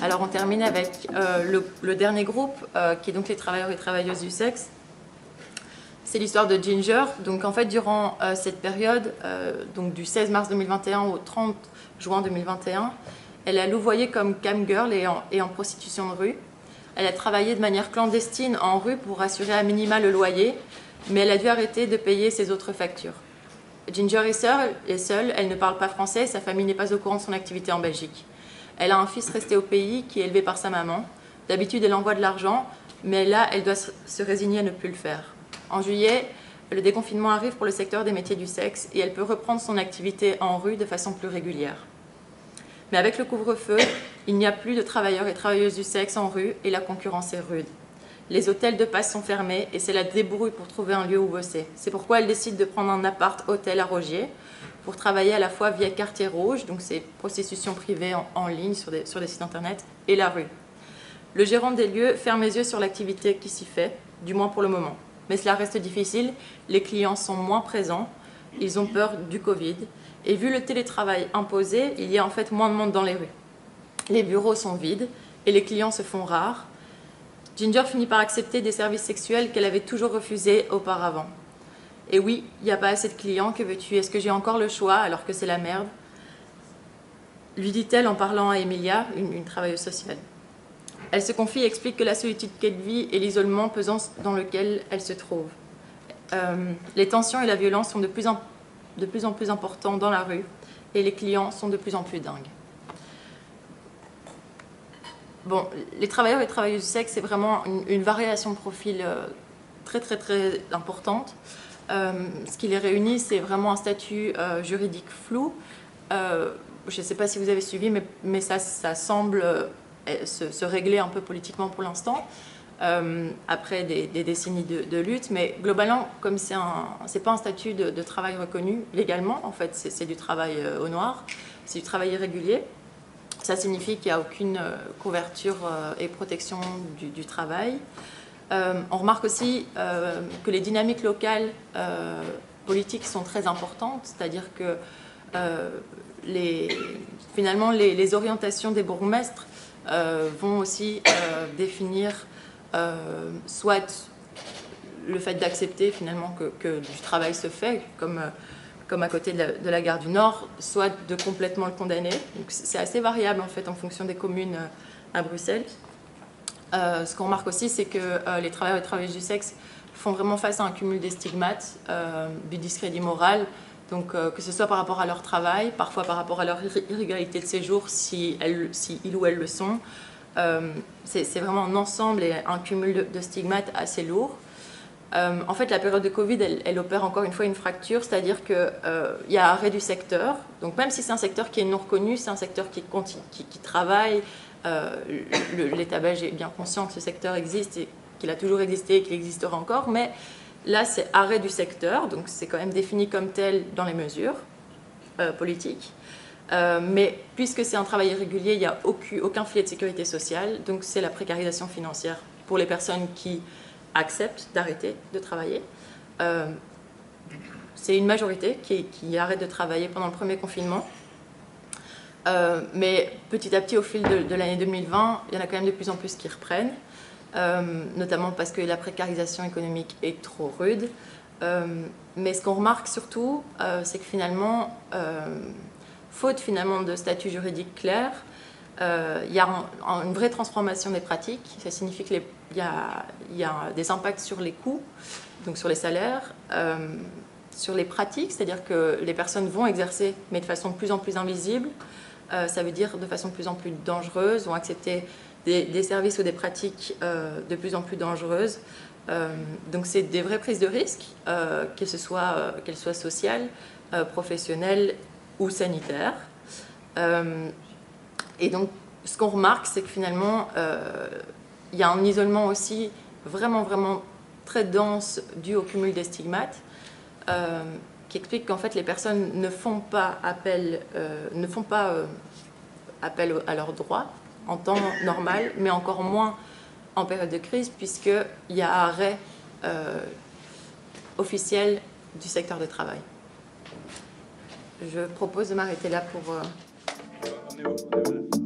Alors on termine avec le dernier groupe, qui est donc les travailleurs et travailleuses du sexe. C'est l'histoire de Ginger. Donc en fait, durant cette période, donc du 16 mars 2021 au 30 juin 2021, elle a louvoyé comme camgirl et en prostitution de rue. Elle a travaillé de manière clandestine en rue pour assurer à minima le loyer, mais elle a dû arrêter de payer ses autres factures. Ginger est seule, elle ne parle pas français et sa famille n'est pas au courant de son activité en Belgique. Elle a un fils resté au pays qui est élevé par sa maman. D'habitude, elle envoie de l'argent, mais là, elle doit se résigner à ne plus le faire. En juillet, le déconfinement arrive pour le secteur des métiers du sexe et elle peut reprendre son activité en rue de façon plus régulière. Mais avec le couvre-feu, il n'y a plus de travailleurs et travailleuses du sexe en rue et la concurrence est rude. Les hôtels de passe sont fermés et c'est la débrouille pour trouver un lieu où bosser. C'est pourquoi elle décide de prendre un appart-hôtel à Rogier pour travailler à la fois via Quartier Rouge, donc c'est prostitution privée en ligne sur des sites internet, et la rue. Le gérant des lieux ferme les yeux sur l'activité qui s'y fait, du moins pour le moment. Mais cela reste difficile, les clients sont moins présents, ils ont peur du Covid, et vu le télétravail imposé, il y a en fait moins de monde dans les rues. Les bureaux sont vides et les clients se font rares. Ginger finit par accepter des services sexuels qu'elle avait toujours refusés auparavant. Et oui, il n'y a pas assez de clients, que veux-tu? Est-ce que j'ai encore le choix alors que c'est la merde? Lui dit-elle en parlant à Emilia, une travailleuse sociale. Elle se confie et explique que la solitude qu'elle vit et l'isolement pesant dans lequel elle se trouve. Les tensions et la violence sont de plus en plus importants dans la rue et les clients sont de plus en plus dingues. Bon, les travailleurs et travailleuses du sexe, c'est vraiment une variation de profil très importante. Ce qui les réunit, c'est vraiment un statut juridique flou. Je ne sais pas si vous avez suivi, mais ça semble se régler un peu politiquement pour l'instant, après des décennies de lutte. Mais globalement, comme c'est pas un statut de travail reconnu légalement, en fait, c'est du travail au noir, c'est du travail irrégulier. Ça signifie qu'il n'y a aucune couverture et protection du travail. On remarque aussi que les dynamiques locales politiques sont très importantes, c'est-à-dire que finalement les orientations des bourgmestres vont aussi définir soit le fait d'accepter finalement que du travail se fait, comme à côté de la gare du Nord, soit de complètement le condamner. Donc c'est assez variable en fait en fonction des communes à Bruxelles. Ce qu'on remarque aussi, c'est que les travailleurs et travailleuses du sexe font vraiment face à un cumul des stigmates, du discrédit moral, donc que ce soit par rapport à leur travail, parfois par rapport à leur irrégularité de séjour, si ils ou elles le sont. C'est vraiment un ensemble et un cumul de stigmates assez lourd. En fait, la période de Covid, elle opère encore une fois une fracture, c'est-à-dire qu'il y a arrêt du secteur. Donc même si c'est un secteur qui est non reconnu, c'est un secteur qui travaille. L'État belge est bien conscient que ce secteur existe et qu'il a toujours existé et qu'il existera encore, mais là c'est arrêt du secteur, donc c'est quand même défini comme tel dans les mesures politiques. Mais puisque c'est un travail irrégulier, il n'y a aucun filet de sécurité sociale, donc c'est la précarisation financière pour les personnes qui acceptent d'arrêter de travailler. C'est une majorité qui arrête de travailler pendant le premier confinement. Mais petit à petit, au fil de l'année 2020, il y en a quand même de plus en plus qui reprennent, notamment parce que la précarisation économique est trop rude. Mais ce qu'on remarque surtout, c'est que finalement, faute finalement de statut juridique clair, il y a une vraie transformation des pratiques. Ça signifie qu'il y a des impacts sur les coûts, donc sur les salaires, sur les pratiques, c'est-à-dire que les personnes vont exercer, mais de façon de plus en plus invisible. Ça veut dire de façon de plus en plus dangereuse, vont accepter des services ou des pratiques de plus en plus dangereuses. Donc c'est des vraies prises de risques, qu'elles soient sociales, professionnelles ou sanitaires. Et donc ce qu'on remarque, c'est que finalement, il y a un isolement aussi vraiment très dense dû au cumul des stigmates, qui explique qu'en fait les personnes ne font pas appel à leurs droits en temps normal, mais encore moins en période de crise, puisqu'il y a arrêt officiel du secteur du travail. je propose de m'arrêter là pour... On est où? On est où, là?